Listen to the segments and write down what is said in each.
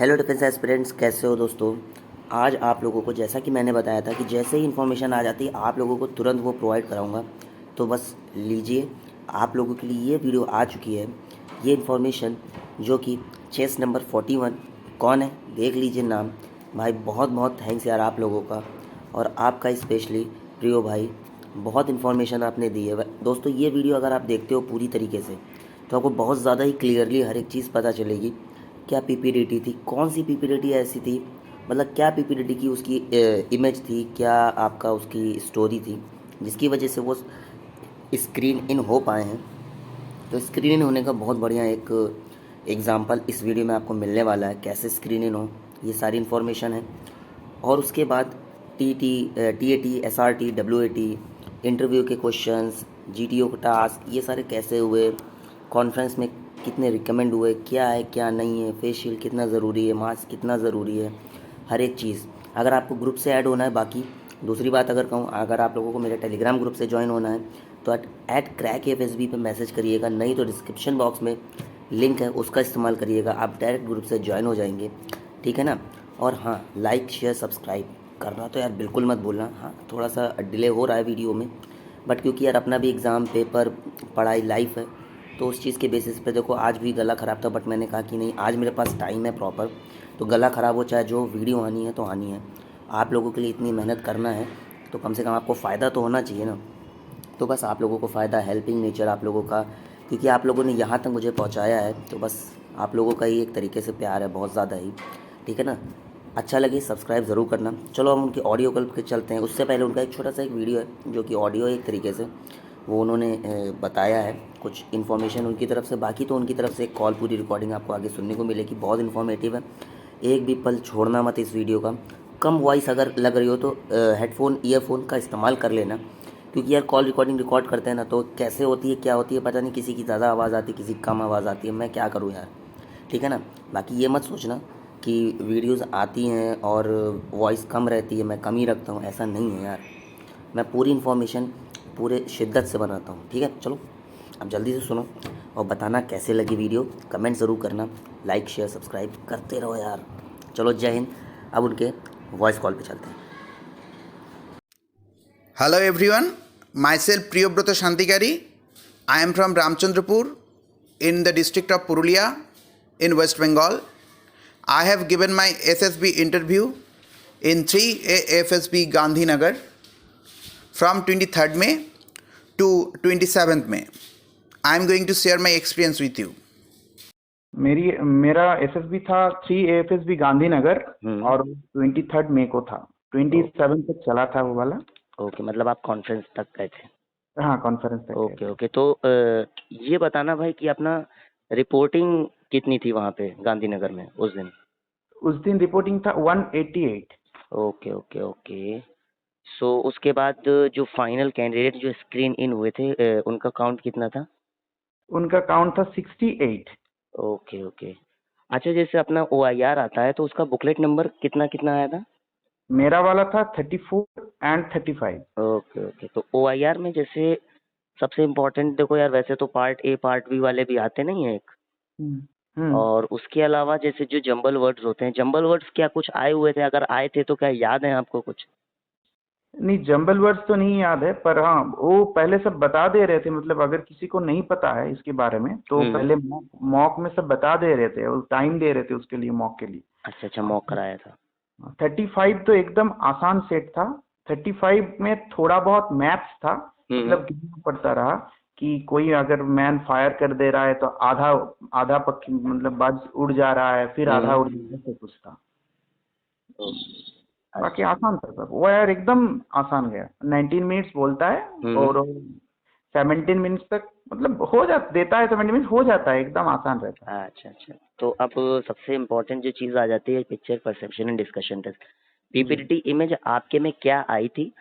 Hello defence aspirants, कैसे हो दोस्तों। आज आप लोगों को जैसा कि मैंने बताया था कि जैसे ही इन्फॉर्मेशन आ जाती है आप लोगों को तुरंत वो प्रोवाइड कराऊंगा। तो बस लीजिए, आप लोगों के लिए ये वीडियो आ चुकी है। ये इन्फॉर्मेशन जो कि चेस नंबर 41 कौन है देख लीजिए नाम। भाई बहुत बहुत थैंक्स यार आप लोगों का, और आपका स्पेशली प्रियो भाई। बहुत इन्फॉर्मेशन आपने दी है दोस्तों। ये वीडियो अगर आप देखते हो पूरी तरीके से तो आपको बहुत ज़्यादा ही क्लियरली हर एक चीज़ पता चलेगी। क्या पीपीडीटी थी, कौन सी पीपीडीटी ऐसी थी, मतलब क्या पीपीडीटी की उसकी इमेज थी, क्या आपका उसकी स्टोरी थी जिसकी वजह से वो स्क्रीन इन हो पाए हैं। तो स्क्रीन इन होने का बहुत बढ़िया एक एग्ज़ाम्पल इस वीडियो में आपको मिलने वाला है, कैसे स्क्रीन इन हो, ये सारी इन्फॉर्मेशन है। और उसके बाद T A T S R T W A T interview के क्वेश्चंस, जी टी ओ का टास्क, ये सारे कैसे हुए, कॉन्फ्रेंस में कितने रिकमेंड हुए, क्या है क्या नहीं है, फेस शील्ड कितना ज़रूरी है, मास्क कितना ज़रूरी है, हर एक चीज़। अगर आपको ग्रुप से ऐड होना है, बाकी दूसरी बात अगर कहूँ, अगर आप लोगों को मेरे टेलीग्राम ग्रुप से ज्वाइन होना है तो @crackfsb पे मैसेज करिएगा, नहीं तो डिस्क्रिप्शन बॉक्स में लिंक है उसका इस्तेमाल करिएगा, आप डायरेक्ट ग्रुप से ज्वाइन हो जाएंगे, ठीक है ना। और हाँ, लाइक शेयर सब्सक्राइब करना तो यार बिल्कुल मत भूलना। हाँ, थोड़ा सा डिले हो रहा है वीडियो में, बट क्योंकि यार अपना भी एग्ज़ाम पेपर पढ़ाई लाइफ है, तो उस चीज़ के बेसिस पे देखो आज भी गला ख़राब था, बट मैंने कहा कि नहीं, आज मेरे पास टाइम है प्रॉपर, तो गला ख़राब हो चाहे जो, वीडियो आनी है तो आनी है। आप लोगों के लिए इतनी मेहनत करना है तो कम से कम आपको फ़ायदा तो होना चाहिए ना। तो बस आप लोगों को फ़ायदा, हेल्पिंग नेचर आप लोगों का, क्योंकि आप लोगों ने यहाँ तक मुझे पहुँचाया है तो बस आप लोगों का ही एक तरीके से प्यार है, बहुत ज़्यादा ही, ठीक है ना। अच्छा लगे सब्सक्राइब ज़रूर करना। चलो हम उनके ऑडियो कल पे चलते हैं। उससे पहले उनका एक छोटा सा एक वीडियो है जो कि ऑडियो है एक तरीके से, वो उन्होंने बताया है कुछ इन्फॉर्मेशन उनकी तरफ से, बाकी तो उनकी तरफ से एक कॉल पूरी रिकॉर्डिंग आपको आगे सुनने को मिलेगी, बहुत इन्फॉर्मेटिव है। एक भी पल छोड़ना मत इस वीडियो का। कम वॉइस अगर लग रही हो तो हेडफोन ईयरफोन का इस्तेमाल कर लेना, क्योंकि यार कॉल रिकॉर्डिंग रिकॉर्ड करते हैं ना तो कैसे होती है क्या होती है पता नहीं, किसी की ज़्यादा आवाज़ आती है, किसी की कम आवाज़ आती है, मैं क्या करूँ यार, ठीक है ना। बाकी ये मत सोचना कि वीडियोस आती हैं और वॉइस कम रहती है, मैं कम ही रखता हूँ, ऐसा नहीं है यार। मैं पूरी इन्फॉर्मेशन पूरे शिद्दत से बनाता हूँ, ठीक है। चलो अब जल्दी से सुनो और बताना कैसे लगी वीडियो, कमेंट ज़रूर करना, लाइक शेयर सब्सक्राइब करते रहो यार। चलो जय हिंद। अब उनके वॉइस कॉल पे चलते हैं। Hello everyone, myself Priyobrata Shantikari. I am from Ramchandrapur in the district of Purulia in West Bengal. I have given my SSB interview in 3AFSB Gandhinagar from 23rd May to 27th May. I am going to share my experience with you. मेरा SSB था 3 AFSB Gandhinagar और 23 मई को था, 27 तक चला था वो वाला। ओके, मतलब आप कॉन्फ्रेंस तक गए थे। हाँ, कॉन्फ्रेंस तक गए ओके थे। ओके, तो ये बताना भाई कि अपना रिपोर्टिंग कितनी थी वहाँ पे गांधीनगर में उस दिन। उस दिन रिपोर्टिंग था 188। Okay okay okay. सो उसके बाद जो फाइनल कैंडिडेट जो स्क्रीन इन हुए थे उनका काउंट कितना था? उनका काउंट था 68। Okay okay. अच्छा, जैसे अपना OIR आता है तो उसका बुकलेट नंबर कितना कितना आया था? मेरा वाला था 34 एंड 35। ओके ओके, तो OIR में जैसे सबसे इम्पोर्टेंट देखो यार, वैसे तो पार्ट ए पार्ट बी वाले भी आते नहीं है एक, हम्म। और उसके अलावा जैसे जो जंबल वर्ड्स होते हैं, जंबल वर्ड्स क्या कुछ आए हुए थे? अगर आए थे तो क्या याद है आपको कुछ? नहीं, जंबल वर्ड्स तो नहीं याद है, पर हाँ वो पहले सब बता दे रहे थे, मतलब अगर किसी को नहीं पता है इसके बारे में तो पहले मॉक में सब बता दे रहे थे, और टाइम दे रहे थे उसके लिए, मॉक के लिए। अच्छा अच्छा, मॉक कराया था। 35 तो एकदम आसान सेट था। 35 में थोड़ा बहुत मैथ्स था, मतलब गिनना पड़ता रहा कि कोई अगर मैन फायर कर दे रहा है तो आधा आधा पक्षी मतलब बाज उड़ जा रहा है, फिर आधा उड़ जाता है, ऐसे कुछ था। बाकी आसान था सब वो यार, एकदम आसान गया। 19 मिनट्स बोलता है और 17 मिनट्स तक मतलब हो जा देता है, 70 मिनट्स हो जाता है, एकदम आसान रहता है। अच्छा अच्छा, तो अब सबसे इम्पोर्टेंट जो चीज़ आ जाती है, picture perception and discussion test. PPT image आपके में क्या आई थी,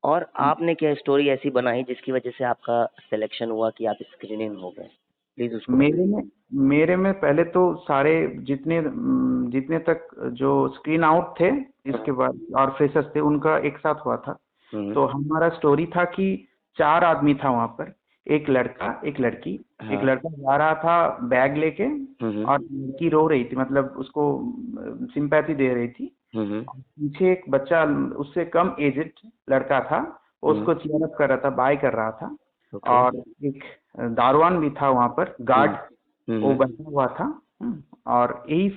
और आपने क्या स्टोरी ऐसी बनाई जिसकी वजह से आपका सिलेक्शन हुआ कि आप स्क्रीनिंग हो गए? प्लीज उसको मेरे में पहले तो सारे जितने जितने तक जो स्क्रीन आउट थे, इसके बाद और फ्रेशर्स थे, उनका एक साथ हुआ था। तो हमारा स्टोरी था कि 4 आदमी था वहां पर, एक लड़का एक लड़की। हाँ। एक लड़का जा रहा था बैग लेके हम्म और लड़की रो रही थी, मतलब उसको सिंपैथी दे रही थी। हम्म पीछे एक बच्चा, उससे कम एजेड लड़का था, वो उसको चीयर अप कर रहा था, बाय कर रहा था। ओके। और एक दारोआन भी था वहां पर, गार्ड, वो बैठा हुआ था। और यही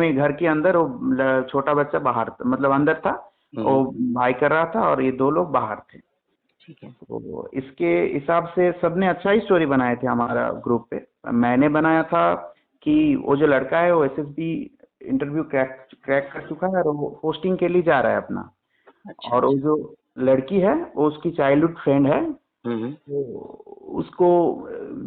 घर के अंदर वो छोटा बच्चा बाहर मतलब अंदर था, वो बाय कर रहा था और ये दो लोग बाहर थे। ठीक है। तो इसके हिसाब से सबने अच्छा ही स्टोरी बनाए थे हमारा ग्रुप पे। मैंने बनाया था कि वो जो लड़का है वो एसएसबी इंटरव्यू क्रैक कर चुका है और वो पोस्टिंग के लिए जा रहा है अपना। अच्छा। और वो जो लड़की है वो उसकी चाइल्डहुड फ्रेंड है। तो उसको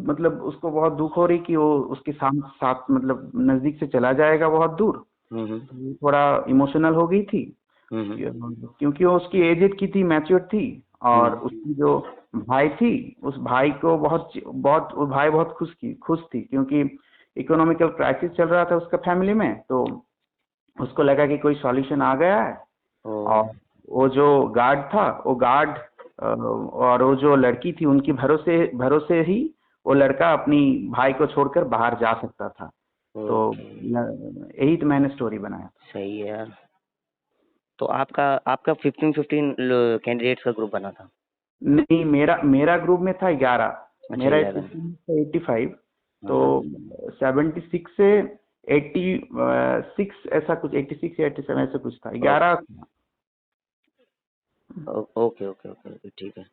मतलब उसको बहुत दुख हो रही कि वो उसके साथ साथ मतलब नजदीक से चला जाएगा बहुत दूर। वो थोड़ा इमोशनल हो गई थी क्योंकि वो उसकी एजेड की थी, मैच्योर थी। और उसकी जो भाई थी, उस भाई को बहुत बहुत वो भाई बहुत खुश थी क्योंकि इकोनॉमिकल क्राइसिस चल रहा था उसका फैमिली में। तो उसको लगा कि कोई सॉल्यूशन आ गया है। और वो जो गार्ड था, वो गार्ड और वो जो लड़की थी, उनकी भरोसे भरोसे ही वो लड़का अपनी भाई को छोड़कर बाहर जा सकता था। तो यही तो मैंने स्टोरी बनाया। सही है यार। तो आपका आपका 15 कैंडिडेट्स का ग्रुप बना था? नहीं, मेरा ग्रुप में था 11। अच्छा, मेरा 11। 85। तो 76 से 86 ऐसा कुछ, 86 या 87 ऐसा कुछ था, 11 था। ओके ओके ओके ओके, ठीक है।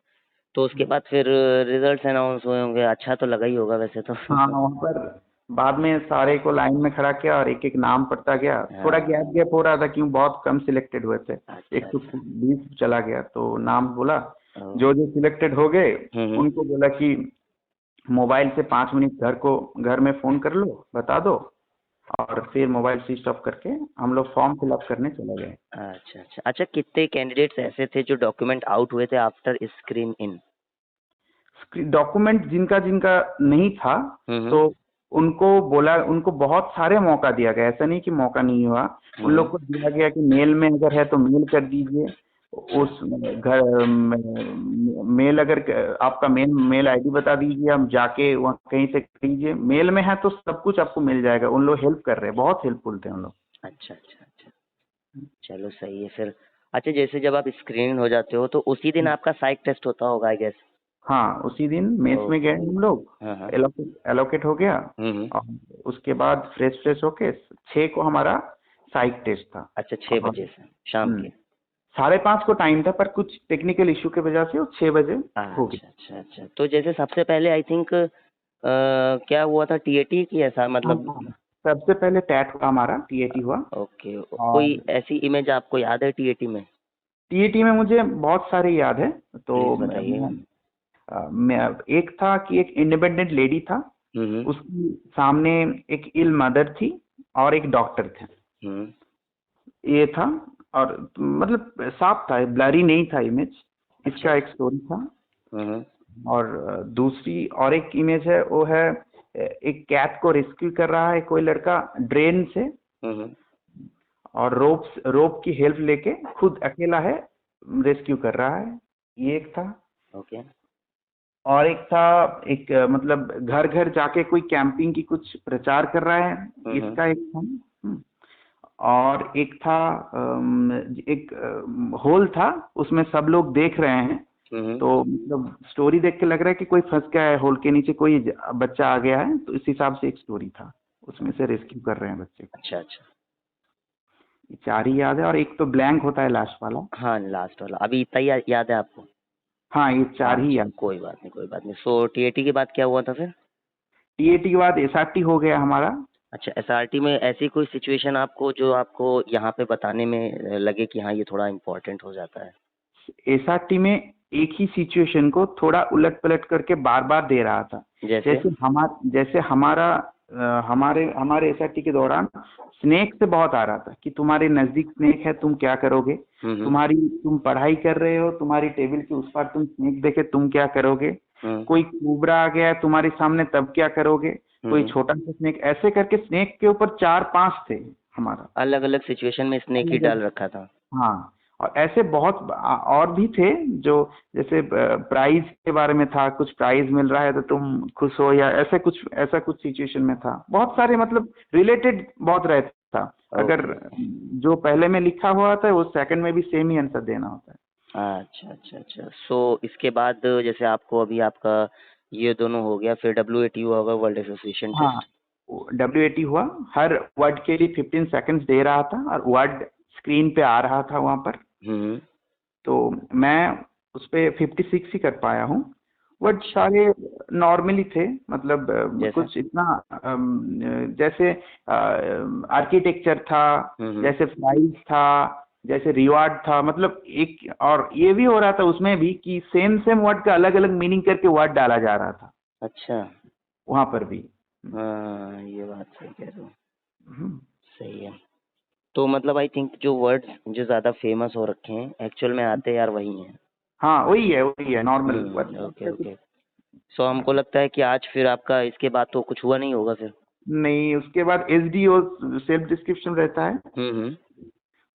तो उसके बाद फिर रिजल्ट्स अनाउंस हुए होंगे, अच्छा तो लगा ही होगा वैसे तो। हाँ, वहाँ पर बाद में सारे को लाइन में खड़ा किया और एक एक नाम पढ़ता गया। थोड़ा गैप हो रहा था क्यों बहुत कम सिलेक्टेड हुए थे। अच्छा, 120 चला गया तो नाम बोला। जो जो सिलेक्टेड हो गए उनको बोला कि मोबाइल से 5 मिनट घर में फोन कर लो, बता दो। और फिर मोबाइल स्विच ऑफ करके हम लोग फॉर्म फिलअप करने चले गए। अच्छा अच्छा अच्छा। कितने कैंडिडेट्स ऐसे थे जो डॉक्यूमेंट आउट हुए थे आफ्टर स्क्रीन इन? डॉक्यूमेंट जिनका जिनका नहीं था तो उनको बहुत सारे मौका दिया गया, ऐसा नहीं कि मौका नहीं हुआ। उन लोग को दिया गया कि मेल में अगर है तो मेल कर दीजिए। उस घर मेल अगर आपका मेल आईडी बता दीजिए, हम जाके वहाँ कहीं से कीजिए। मेल में है तो सब कुछ आपको मिल जाएगा। उन लोग हेल्प कर रहे हैं, बहुत हेल्पफुल थे उन लोग। अच्छा अच्छा अच्छा, चलो सही है फिर। अच्छा, जैसे जब आप स्क्रीन हो जाते हो तो उसी दिन आपका साइक टेस्ट होता होगा आई गेस? हाँ, उसी दिन मेस में गए हम लोग, हाँ। एलोकेट हो गया। और उसके बाद फ्रेश होके 6 को हमारा साइक टेस्ट था। अच्छा, 6 बजे से शाम के? 5:30 को टाइम था, पर कुछ टेक्निकल इशू की वजह से वो 6 बजे हो गया। अच्छा अच्छा अच्छा। तो जैसे सबसे पहले आई थिंक क्या हुआ था, टीएटी की ऐसा मतलब? हाँ, सबसे पहले टैट हुआ, हमारा टीएटी हुआ। ओके। और कोई ऐसी इमेज आपको याद है टीएटी में? टीएटी में मुझे बहुत सारे याद है। तो प्लीज बताइएगा। एक था कि एक इंडिपेंडेंट लेडी था, उसकी सामने एक इल मदर थी और एक डॉक्टर थे। ये था। और मतलब साफ था, ब्लरी नहीं था इमेज। इसका एक स्टोरी था। और दूसरी और एक इमेज है, वो है एक कैट को रेस्क्यू कर रहा है कोई लड़का ड्रेन से। और रोप की हेल्प लेके खुद अकेला है, रेस्क्यू कर रहा है। ये एक था। ओके। और एक था, एक मतलब घर घर जाके कोई कैंपिंग की कुछ प्रचार कर रहा है, इसका एक था। और एक था एक होल था, उसमें सब लोग देख रहे हैं। तो मतलब स्टोरी देख के लग रहा है कि कोई फंस गया है होल के नीचे, कोई बच्चा आ गया है, तो इस हिसाब से एक स्टोरी था। उसमें से रेस्क्यू कर रहे हैं बच्चे को। अच्छा अच्छा। 4 ही याद है, और एक तो ब्लैंक होता है लास्ट वाला। हाँ, लास्ट वाला अभी इतना ही याद है आपको? हाँ, ये 4 ही याद। कोई बात नहीं कोई बात नहीं। सो टीएटी के बाद क्या हुआ था फिर? टीएटी के बाद एसआरटी हो गया हमारा। अच्छा, एसआरटी में ऐसी कोई सिचुएशन आपको जो आपको यहाँ पे बताने में लगे कि हाँ ये थोड़ा इम्पोर्टेंट हो जाता है? एसआरटी में एक ही सिचुएशन को थोड़ा उलट पलट करके बार बार दे रहा था। जैसे हमारे एसआरटी के दौरान स्नेक से बहुत आ रहा था कि तुम्हारे नजदीक स्नेक है, तुम क्या करोगे। तुम पढ़ाई कर रहे हो, तुम्हारी टेबल के उस पार तुम स्नेक देखे, तुम क्या करोगे। कोई कोबरा आ गया है तुम्हारे सामने, तब क्या करोगे। कोई छोटा सा स्नेक, ऐसे करके स्नेक के ऊपर 4-5 थे हमारा। अलग अलग सिचुएशन में स्नेक ही डाल रखा था। हाँ, और ऐसे बहुत और भी थे जो, जैसे प्राइज के बारे में था, कुछ प्राइज मिल रहा है तो तुम खुश हो, या ऐसा कुछ सिचुएशन में था। बहुत सारे मतलब रिलेटेड बहुत रहता था। अगर जो पहले में लिखा हुआ था वो सेकंड में भी सेम ही आंसर देना होता है। अच्छा अच्छा अच्छा। सो इसके बाद जैसे आपको अभी आपका ये दोनों हो गया, फिर WAT हुआ होगा, वर्ल्ड एसोसिएशन हाँ, टेस्ट। WAT हुआ, हर वर्ड के लिए 15 सेकंड्स दे रहा था और वर्ड स्क्रीन पे आ रहा था वहां पर। हम्म। तो मैं उस पे 56 ही कर पाया हूँ। वर्ड सारे नॉर्मली थे, मतलब जैसे? कुछ इतना जैसे आर्किटेक्चर था, जैसे प्राइस था, जैसे रिवार्ड था, मतलब एक और ये भी हो रहा था उसमें भी कि सेम सेम वर्ड का अलग अलग मीनिंग करके वर्ड डाला जा रहा था अच्छा। वहां पर भी। हाँ, ये बात सही कह रहे हो। हम्म। सही है। तो मतलब आई थिंक जो वर्ड्स जो ज़्यादा फेमस हो रखे हैं एक्चुअल में आते यार वही हैं। हाँ, वही है normal word. Okay okay. So हमको लगता है कि आज फिर आपका इसके बाद तो कुछ हुआ नहीं होगा फिर। नहीं, उसके बाद SDO सेल्फ डिस्क्रिप्शन रहता है, हम्म।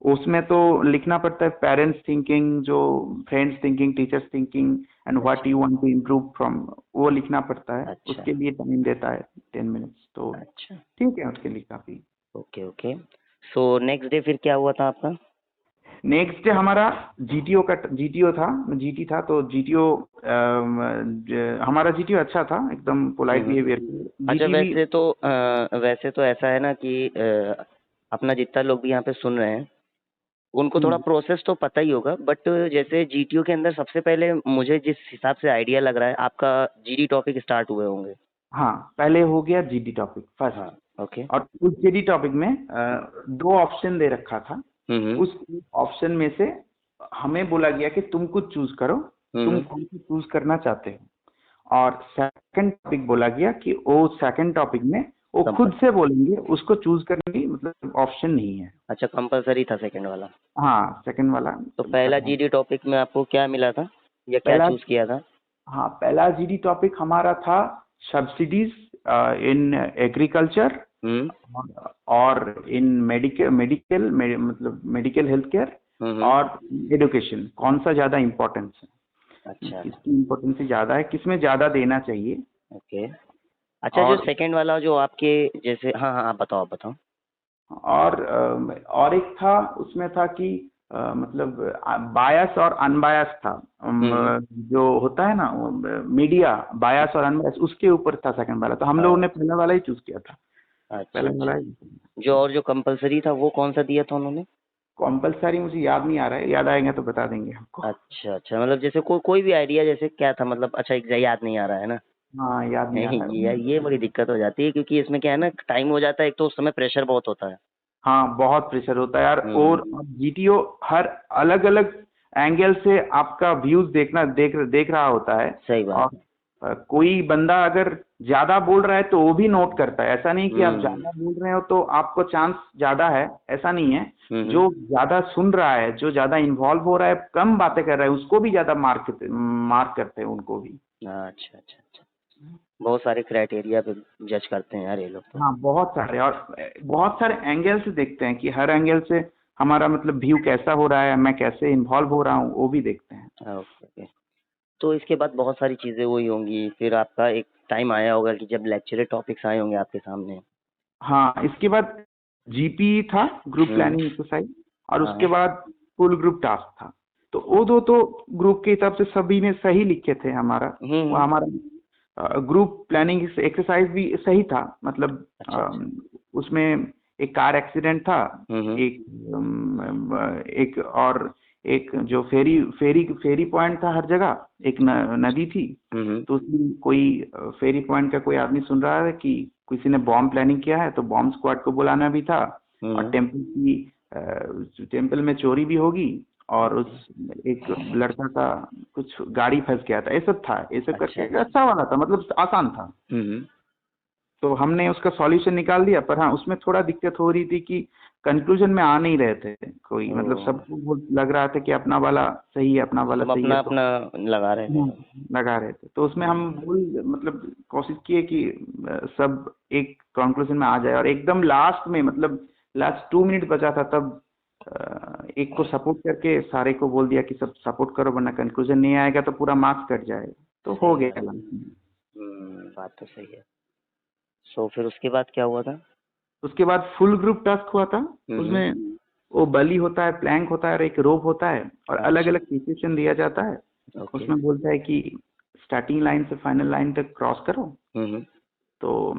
उसमें तो लिखना पड़ता है पेरेंट्स थिंकिंग, जो friends thinking, teachers thinking and what you want to improve from, वो लिखना पड़ता है। अच्छा। उसके लिए टाइम देता है 10 मिनट्स, तो अच्छा। ठीक है उसके लिए काफी। Okay okay. So next day फिर क्या हुआ था आपका? नेक्स्ट डे हमारा GTO था, GT था, तो GTO हमारा GTO अच्छा था, एकदम पोलाइट बिहेवियर। अच्छा, GT भी वैसे तो ऐसा है ना कि अपना जितना लोग भी यहाँ पे सुन रहे हैं उनको थोड़ा प्रोसेस तो पता ही होगा, बट जैसे GTO के अंदर सबसे पहले मुझे जिस हिसाब से आइडिया लग रहा है आपका GD टॉपिक स्टार्ट हुए होंगे। हाँ, पहले हो गया GD टॉपिक फर्स्ट। हाँ। ओके। और उस GD टॉपिक में 2 ऑप्शन दे रखा था। उस ऑप्शन में से हमें बोला गया कि तुम कुछ चूज करो, तुम कौन सी चूज करना चाहते हो। और सेकंड टॉपिक बोला गया कि वो सेकंड टॉपिक में वो खुद से बोलेंगे, उसको चूज करने की मतलब ऑप्शन नहीं है। अच्छा, कंपलसरी था सेकंड वाला। हाँ, सेकंड वाला। तो पहला GD टॉपिक में आपको क्या मिला था या क्या पहला चूज किया था? हाँ, पहला GD टॉपिक हमारा था सब्सिडीज इन एग्रीकल्चर और इन मेडिकल मतलब मेडिकल हेल्थ केयर और एजुकेशन, कौन सा ज्यादा इम्पोर्टेंस है। अच्छा। किसकी इम्पोर्टेंस ज्यादा है, किसमें ज्यादा देना चाहिए। ओके। अच्छा, जो सेकंड वाला जो आपके जैसे, हाँ हाँ, आप बताओ। और एक था, उसमें था कि मतलब बायस और अनबायस था। जो होता है ना मीडिया, बायस और अनबायस, उसके ऊपर था सेकंड वाला। तो हम लोगों ने पहला वाला ही चूज किया था। अच्छा। पहला वाला ही। जो कंपलसरी था वो कौन सा दिया था उन्होंने? कंपलसरी मुझे याद नहीं आ रहा है, याद आएगा तो बता देंगे आपको। अच्छा अच्छा, मतलब जैसे कोई भी आइडिया जैसे क्या था, मतलब अच्छा याद नहीं आ रहा है ना। हाँ, याद नहीं आ रहा है। ये बड़ी दिक्कत हो जाती है क्योंकि इसमें क्या है ना, टाइम हो जाता है, एक तो उस समय प्रेशर बहुत होता है। हाँ, बहुत प्रेशर होता है यार। और GTO हर अलग अलग एंगल से आपका व्यूज देख रहा होता है। सही बात। और कोई बंदा अगर ज्यादा बोल रहा है तो वो भी नोट करता है। ऐसा नहीं कि आप ज्यादा बोल रहे हो तो आपको चांस ज्यादा है, ऐसा नहीं है। जो ज्यादा सुन रहा है, जो ज्यादा इन्वॉल्व हो रहा है, कम बातें कर रहा है, उसको भी ज्यादा मार्क करते हैं उनको भी। अच्छा अच्छा अच्छा। बहुत सारे क्राइटेरिया पे जज करते हैं यार ये लोग तो। हाँ, बहुत सारे, और बहुत सारे एंगल से देखते हैं कि हर एंगल से हमारा मतलब व्यू कैसा हो रहा है, मैं कैसे इन्वॉल्व हो रहा हूँ, वो भी देखते हैं। ओके। तो इसके बाद बहुत सारी चीज़ें हुई होंगी, फिर आपका एक टाइम आया होगा कि जब लेक्चरर टॉपिक्स आए होंगे आपके सामने। हाँ, इसके बाद GP था, ग्रुप प्लानिंग एक्सरसाइज, और उसके बाद फुल ग्रुप टास्क था। तो वो दो तो ग्रुप के हिसाब से सभी ने सही लिखे थे। हमारा ग्रुप प्लानिंग एक्सरसाइज भी सही था, मतलब उसमें एक कार एक्सीडेंट था, एक और एक जो फेरी पॉइंट था, हर जगह एक नदी थी। तो उसमें कोई फेरी पॉइंट का कोई आदमी सुन रहा है कि किसी ने बॉम्ब प्लानिंग किया है, तो बॉम्ब स्क्वाड को बुलाना भी था। और टेम्पल में चोरी भी होगी, और उस एक लड़का का कुछ गाड़ी फंस गया था, ये सब था। ये सब करके अच्छा वाला था, मतलब आसान था। तो हमने उसका सॉल्यूशन निकाल दिया। पर हाँ, उसमें थोड़ा दिक्कत हो रही थी कि कंक्लूजन में आ नहीं रहे थे कोई, मतलब सबको लग रहा था कि अपना वाला सही है, अपना वाला सही है, अपना लगा रहे थे। तो उसमें हम मतलब कोशिश किए कि सब एक कंक्लूजन में आ जाए। और एकदम लास्ट में, मतलब लास्ट 2 मिनट बचा था, तब एक को सपोर्ट करके सारे को बोल दिया कि सब सपोर्ट करो, वरना कंक्लूजन नहीं आएगा तो पूरा मार्क्स कट जाएगा। तो हो सही गया बात। लंच में। बात तो सही है। सो फिर उसके बाद क्या हुआ था? उसके बाद फुल ग्रुप टास्क हुआ था। उसमें वो बली होता है, प्लैंक होता है और एक रोप होता है, और अच्छा। अलग अलग सिचुएशन दिया जाता है। ओके। उसमें बोलता है कि स्टार्टिंग लाइन से फाइनल लाइन तक क्रॉस करो। तो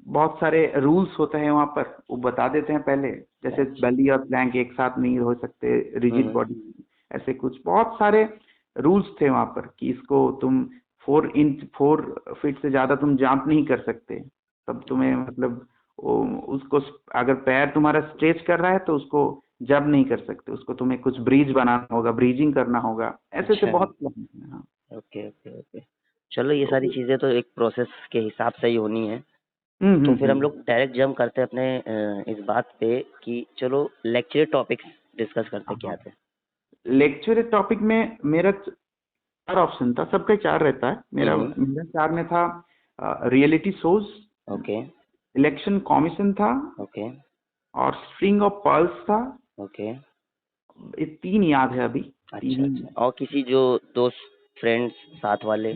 बहुत सारे रूल्स होते हैं वहाँ पर, वो बता देते हैं पहले, जैसे बली और प्लैंक एक साथ नहीं हो सकते, रिजिड बॉडी, ऐसे कुछ बहुत सारे रूल्स थे वहाँ पर कि इसको तुम 4 फीट से ज्यादा तुम जंप नहीं कर सकते। तब तुम्हें मतलब उसको अगर पैर तुम्हारा स्ट्रेच कर रहा है तो उसको जब नहीं कर सकते, उसको तुम्हें कुछ ब्रिज बनाना होगा, ब्रिजिंग करना होगा, ऐसे से अच्छा। बहुत plan है। हाँ। Okay okay okay. चलो ये सारी चीज़ें तो एक प्रोसेस के हिसाब से ही होनी है। तो फिर हम लोग डायरेक्ट जंप करते हैं अपने इस बात पे कि चलो लेक्चर टॉपिक्स डिस्कस करते क्या थे। लेक्चर टॉपिक में मेरा 4 ऑप्शन था, सबका 4 रहता है। मेरा 4 में था reality shows, okay election commission था, ओके और स्ट्रिंग ऑफ पर्ल्स था। ओके। ये 3 याद है अभी। अच्छा अच्छा। और किसी जो दोस्त फ्रेंड्स साथ वाले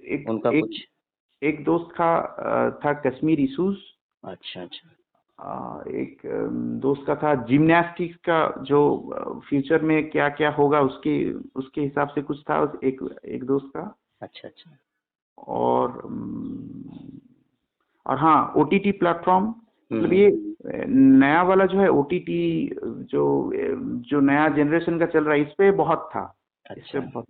एक उनका एक कुछ? एक दोस्त का था कश्मीर इशूज। अच्छा अच्छा। एक दोस्त का था जिम्नास्टिक्स का, जो फ्यूचर में क्या क्या होगा उसके उसके हिसाब से कुछ था, एक एक दोस्त का। अच्छा अच्छा। और और हाँ, ओटीटी प्लेटफॉर्म, मतलब ये नया वाला जो है ओटीटी, जो जो नया जनरेशन का चल रहा है, इस पे बहुत था। इस पे अच्छा। बहुत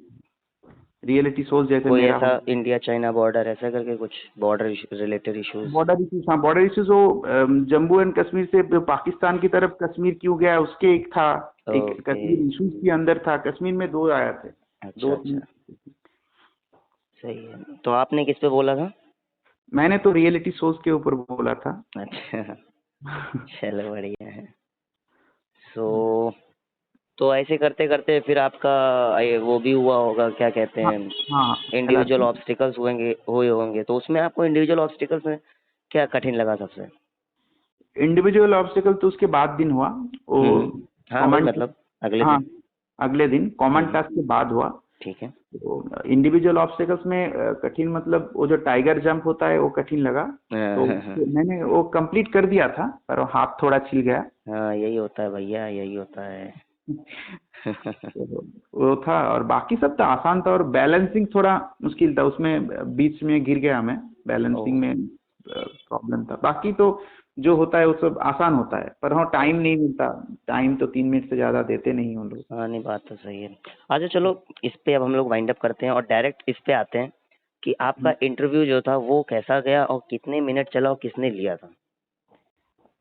रियलिटी शोज जैसे कोई मेरा ऐसा इंडिया चाइना बॉर्डर ऐसा करके कुछ border related issues? Border issues. हाँ, बॉर्डर इश्यूज, वो जम्मू एंड कश्मीर से पाकिस्तान की तरफ कश्मीर क्यों गया, उसके एक था। एक ओके। कश्मीर इश्यूज के अंदर था, कश्मीर में 2 आया थे। अच्छा 2-3। अच्छा। सही है। तो आपने किस पे बोला था? मैंने तो रियलिटी शोज के ऊपर बोला था। अच्छा। चलो बढ़िया है। सो तो ऐसे करते करते फिर आपका वो भी हुआ होगा, क्या कहते हाँ हैं, हाँ, पहला इंडिविजुअल दिन ऑब्स्टिकल्स हुए होंगे, तो उसमें आपको इंडिविजुअल ऑब्स्टिकल्स में क्या कठिन लगा सबसे? इंडिविजुअल ऑब्स्टिकल तो उसके बाद दिन हुआ वो। हाँ वही कॉमन, मतलब अगले हाँ, दिन। अगले दिन कॉमन टास्क के बाद हुआ। ठीक है। तो इंडिविजुअल ऑब्स्टिकल्स में कठिन मतलब वो जो टाइगर जंप होता है वो कठिन लगा। तो हाँ मैंने वो कंप्लीट कर दिया था, पर वो हाथ थोड़ा छिल गया। हाँ, यही होता है भैया, यही होता है। तो वो था, और बाकी सब तो आसान था, और बैलेंसिंग थोड़ा मुश्किल था उसमें, बीच में गिर गया मैं, ओ बैलेंसिंग में प्रॉब्लम था। बाकी तो जो होता है वो सब आसान होता है, पर हाँ टाइम नहीं मिलता। टाइम तो 3 मिनट से ज्यादा देते नहीं उन लोग। हाँ, नहीं बात तो सही है। अच्छा चलो, इस पे अब हम लोग वाइंड अप करते हैं और डायरेक्ट इस पे आते हैं कि आपका इंटरव्यू जो था वो कैसा गया और कितने मिनट चला और किसने लिया था?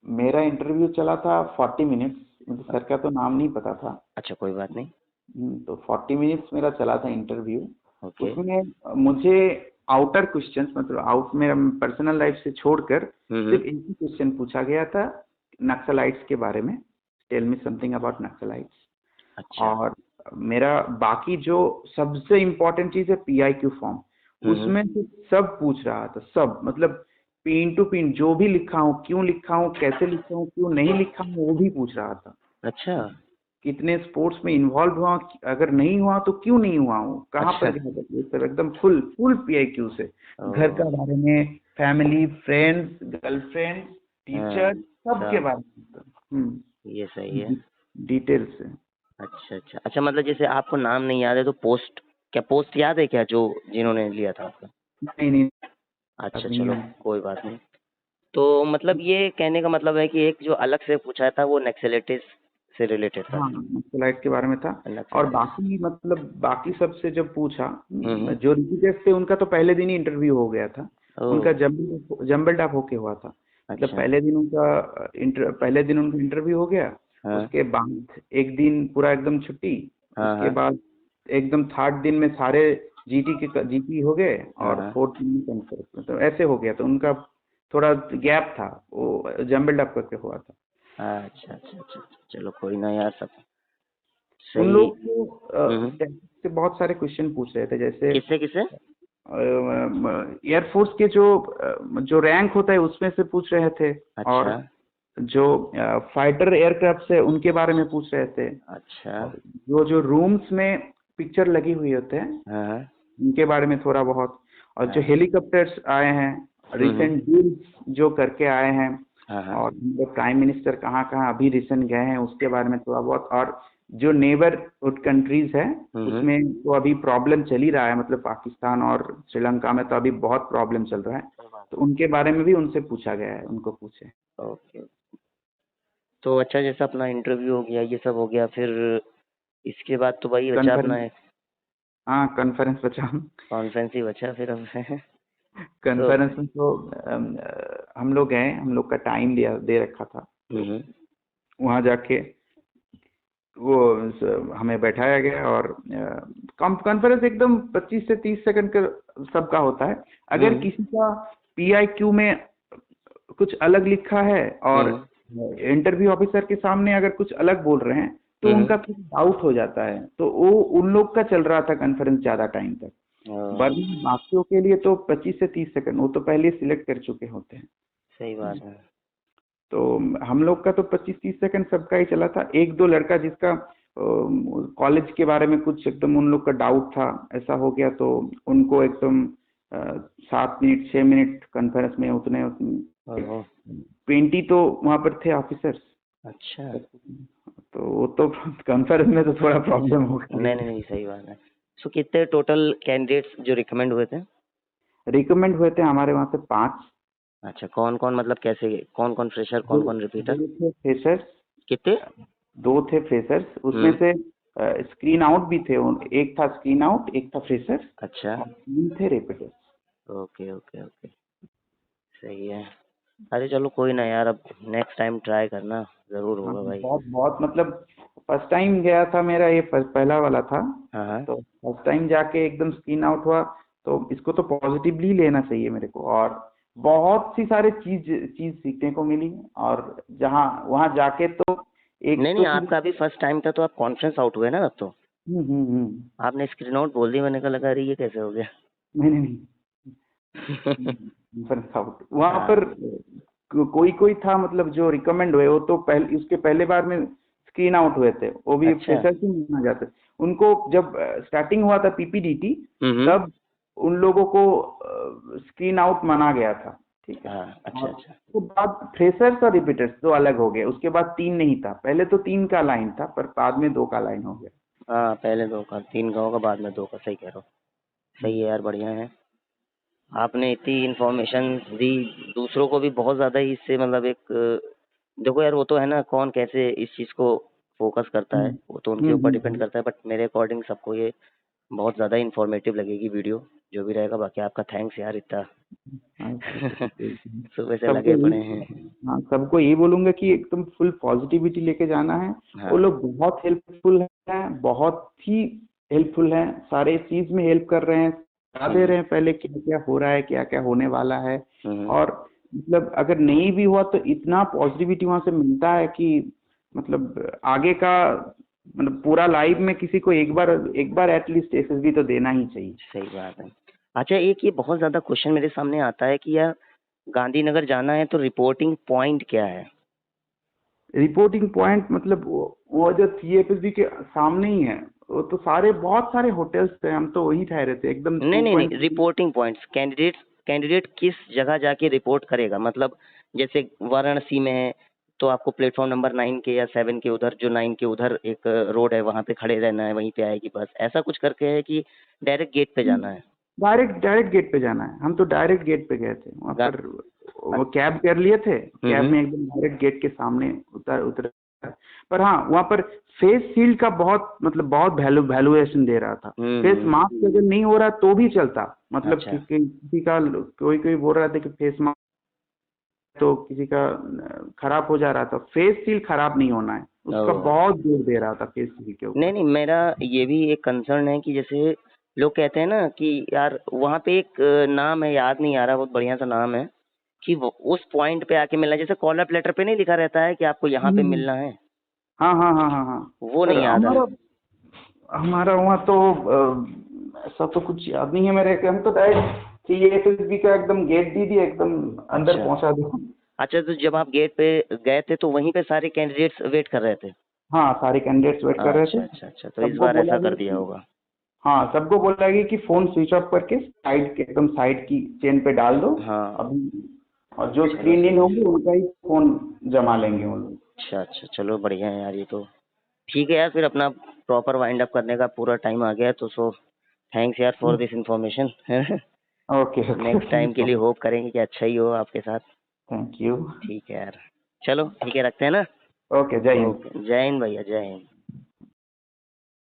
मेरा इंटरव्यू चला था 40 मिनट्स। मुझे सर का तो नाम नहीं पता था। अच्छा कोई बात नहीं। तो 40 मिनट्स मेरा चला था इंटरव्यू। ओके। उसमें मुझे आउटर क्वेश्चंस, मतलब आउट मेरा पर्सनल लाइफ से छोड़कर सिर्फ एक ही क्वेश्चन पूछा गया था, नक्सलाइट्स के बारे में। Tell me something about Naxalites. अच्छा। और मेरा बाकी जो सबसे इम्पोर्टेंट चीज है पीआईक्यू फॉर्म, उसमें से सब पूछ रहा था, सब मतलब पिन टू पिन जो भी लिखा हूँ, क्यों लिखा हूँ, कैसे लिखा हूँ, क्यों नहीं लिखा हूँ, वो भी पूछ रहा था। अच्छा। कितने स्पोर्ट्स में इन्वॉल्व हुआ, अगर नहीं हुआ तो क्यों नहीं हुआ हूँ, कहाँ अच्छा। पर गया था, ये सब एकदम फुल फुल पीआईक्यू से। घर ओ का बारे में, फैमिली, फ्रेंड्स, गर्लफ्रेंड, हाँ टीचर, सबके सब। बारे में ये सही है। डिटेल से। अच्छा अच्छा अच्छा, मतलब जैसे आपको नाम नहीं याद है तो पोस्ट, क्या पोस्ट याद है क्या जो जिन्होंने लिया था आपका? नहीं नहीं, अच्छा नहीं चलो है। कोई बात नहीं। तो मतलब ये कहने का मतलब है कि एक जो अलग से पूछा था वो नक्सलिटिस से रिलेटेड था। हाँ, नक्सलाइट के बारे में था। और नक्सलिटिस। बाकी मतलब बाकी सबसे जब पूछा, जो रिपीटर्स थे उनका तो पहले दिन ही इंटरव्यू हो गया था। ओह उनका जंबल्ड अप होके हुआ था। मतलब अच्छा। पहले दिन उनका इंटरव्यू हो गया। हाँ उसके बाद एक दिन पूरा एकदम छुट्टी। हाँ उसके हाँ बाद एकदम थर्ड दिन में सारे जीटी हो गए, हाँ और हाँ। फोर्थ दिन में कॉन्फ्रेंस, तो ऐसे हो गया। तो उनका थोड़ा गैप था, वो जंबल्ड अप करके हुआ था। अच्छा अच्छा अच्छा, चलो कोई ना यार, सब उन सही। लोग को टैक्टिक्स से बहुत सारे क्वेश्चन पूछ रहे थे, जैसे किससे किससे? एयरफोर्स के जो रैंक होता है उसमें से पूछ रहे थे। और अच्छा जो फाइटर एयरक्राफ्ट है उनके बारे में पूछ रहे थे। अच्छा। और जो जो रूम्स में पिक्चर लगी हुई होते हैं हाँ उनके बारे में थोड़ा बहुत, और जो हाँ। हेलीकॉप्टर्स आए हैं रिसेंट डील्स जो करके आए हैं, हाँ हाँ। और प्राइम मिनिस्टर कहाँ कहाँ अभी रिसेंट गए हैं उसके बारे में थोड़ा बहुत, और जो नेबरहुड कंट्रीज है उसमें तो अभी प्रॉब्लम चल ही रहा है, मतलब पाकिस्तान और श्रीलंका में तो अभी बहुत प्रॉब्लम चल रहा है, तो उनके बारे में भी उनसे पूछा गया है, उनको पूछे। ओके। तो अच्छा, जैसा अपना इंटरव्यू हो गया, ये सब हो गया, फिर इसके बाद तो भाई बचा अपना कॉन्फ्रेंस, हाँ कॉन्फ्रेंस बचा। कॉन्फ्रेंस ही बचा फिर अब। तो कॉन्फ्रेंस में तो हम लोग गए, हम लोग का टाइम दिया दे रखा था, हम्म, वहाँ जाके वो हमें बैठाया गया, और कॉन्फ्रेंस एकदम 25 से 30 सेकंड का सबका होता है। अगर किसी का PIQ में कुछ अलग लिखा है और इंटरव्यू ऑफिसर के सामने अगर कुछ अलग बोल रहे हैं तो उनका कुछ डाउट हो जाता है, तो वो उन लोग का चल रहा था कॉन्फ्रेंस ज्यादा टाइम तक। वरना बाकियों के लिए तो 25 से 30 सेकंड वो तो पहले सिलेक्ट कर चुके होते हैं। सही बात है। तो हम लोग का तो 25-30 सेकंड सबका ही चला था। एक दो लड़का जिसका कॉलेज के बारे में कुछ एकदम उन लोग का डाउट था, ऐसा हो गया, तो उनको एकदम 7 मिनट 6 मिनट कॉन्फ्रेंस में उतने 20 तो वहाँ पर थे ऑफिसर्स। अच्छा। तो वो तो कॉन्फ्रेंस में तो थोड़ा प्रॉब्लम हो गया। नहीं, सही बात है। सो कितने टोटल कैंडिडेट्स जो रिकमेंड हुए थे? रिकमेंड हुए थे हमारे वहाँ से 5। अच्छा, कौन कौन, मतलब कैसे, कौन कौन फ्रेशर, कौन कौन रिपीटर? 2 थे फ्रेशर्स, कितने? 2 थे फ्रेशर्स, उसमें से स्क्रीन आउट भी थे, एक था स्क्रीन आउट, एक था फ्रेशर, अच्छा। और 3 थे रिपीटर्स। ओके ओके ओके, सही है। अरे चलो कोई ना यार, अब नेक्स्ट टाइम ट्राई करना, जरूर हाँ, होगा भाई। बहुत बहुत मतलब फर्स्ट टाइम गया था मेरा, ये पहला वाला था, हाँ तो फर्स्ट टाइम जाके एकदम स्क्रीन आउट हुआ, तो इसको तो पॉजिटिवली लेना चाहिए मेरे को, और बहुत सी सारे चीज सीखने को मिली। और जहाँ वहाँ जाके तो एक नहीं तो नहीं, आपका अभी फर्स्ट टाइम था तो आप कॉन्फ्रेंस आउट हुए ना अब तो। आपने स्क्रीन आउट बोल दी, मैंने कहा लगा अरे ये कैसे हो गया। नहीं नहीं कॉन्फ्रेंस आउट वहाँ पर कोई कोई था, मतलब जो रिकमेंड हुए वो तो पहले उसके पहले बार में स्क्रीन आउट हुए थे, वो भी अच्छा। फ्रेशर ही माना जाते। उनको जब स्टार्टिंग हुआ था PPDT, तब उन लोगों को स्क्रीन आउट माना गया था, ठीक है। हाँ, अच्छा अच्छा। उसके बाद फ्रेशर्स और रिपीटर्स दो अलग हो गए, उसके बाद 3 नहीं था, पहले तो 3 का लाइन था पर बाद में 2 का लाइन हो गया। हाँ, पहले 2 का, 3 का होगा, बाद में 2 का, सही कह रहा हो। सही है यार, बढ़िया है। आपने इतनी इन्फॉर्मेशन दी, दूसरों को भी बहुत ज़्यादा ही इससे, मतलब एक देखो यार, वो तो है ना, कौन कैसे इस चीज़ को फोकस करता है, वो तो उनके ऊपर डिपेंड करता है, बट मेरे अकॉर्डिंग सबको ये बहुत ज़्यादा इन्फॉर्मेटिव लगेगी वीडियो, जो भी रहेगा। बाकी आपका थैंक्स यार, इतना सुबह से लगे पड़े हैं। हाँ, सबको यही बोलूंगा कि एकदम फुल पॉजिटिविटी लेके जाना है। हाँ। वो लोग बहुत हेल्पफुल हैं, बहुत ही हेल्पफुल हैं, सारे चीज में हेल्प कर रहे हैं, बता दे रहे हैं पहले क्या क्या हो रहा है, क्या क्या होने वाला है। और मतलब अगर नहीं भी हुआ तो इतना पॉजिटिविटी वहां से मिलता है कि मतलब आगे का, मतलब पूरा लाइफ में किसी को एक बार एटलीस्ट SSB तो देना ही चाहिए। सही बात है। अच्छा, एक ये बहुत ज़्यादा क्वेश्चन मेरे सामने आता है कि यार गांधीनगर जाना है तो रिपोर्टिंग पॉइंट क्या है? रिपोर्टिंग पॉइंट मतलब वो जो CFSB के सामने ही है, वो तो सारे बहुत सारे होटल्स थे, हम तो वही ठहरे थे एकदम। नहीं, रिपोर्टिंग पॉइंट्स, कैंडिडेट किस जगह जाके रिपोर्ट करेगा? मतलब जैसे वाराणसी में है तो आपको प्लेटफॉर्म नंबर 9 के या 7 के उधर, जो 9 के उधर एक रोड है, वहाँ पे खड़े रहना है, वहीं पे आएगी बस, ऐसा कुछ करके है कि डायरेक्ट गेट पे जाना है? डायरेक्ट गेट पे जाना है, हम तो डायरेक्ट गेट पे गए थे वहाँ पर, वो कैब कर लिए थे, कैब में एकदम डायरेक्ट गेट के सामने उतर। पर हाँ, वहाँ पर फेस शील्ड का बहुत मतलब बहुत वैल्यूएशन दे रहा था। फेस मास्क अगर नहीं हो रहा तो भी चलता, मतलब अच्छा। किसी का कोई बोल रहा था कि फेस मास्क तो किसी का खराब हो जा रहा था, फेस शील्ड खराब नहीं होना है, उसका बहुत जोर दे रहा था फेस शील्ड के ऊपर। नहीं, मेरा ये भी एक कंसर्न है कि जैसे लोग कहते हैं ना कि यार वहाँ पे एक नाम है, याद नहीं आ रहा, बहुत बढ़िया सा नाम है, कि वो उस पॉइंट पे आके मिलना, जैसे कॉल अप लेटर पे नहीं लिखा रहता है कि आपको यहाँ पे मिलना है। हाँ हाँ हाँ हाँ हाँ, वो नहीं याद है। हमारा वहाँ तो ऐसा तो कुछ याद नहीं है मेरे, हम तो डायरेक्ट CFSB का एकदम गेट दे दिया, एकदम अंदर पहुँचा दिया। अच्छा, तो जब आप गेट पे गए थे तो वहीं पे सारे कैंडिडेट्स वेट कर रहे थे? हाँ, सारे कैंडिडेट्स वेट कर रहे अच्छा थे। अच्छा अच्छा, तो इस सबको बार बोला ऐसा गया कर दिया कि होगा। हाँ, सबको बोला गया कि फोन स्विच ऑफ करके साइड के एकदम साइड की चेन पे डाल दो हाँ। अभी, और जो चलो स्क्रीन इन सही है। होंगे उनका ही फोन जमा लेंगे वो लोग। अच्छा अच्छा, चलो बढ़िया है यार, ये तो ठीक है यार। फिर अपना प्रॉपर वाइंड अप करने का पूरा टाइम आ गया है, तो सो थैंक्स यार for this information. Okay next time के ओके, लिए होप करेंगे कि अच्छा ही हो आपके साथ। Thank you. ठीक है यार, चलो ठीक है, रखते हैं ना। ओके, जय हिंद। ओके, जय हिंद भैया, जय हिंद।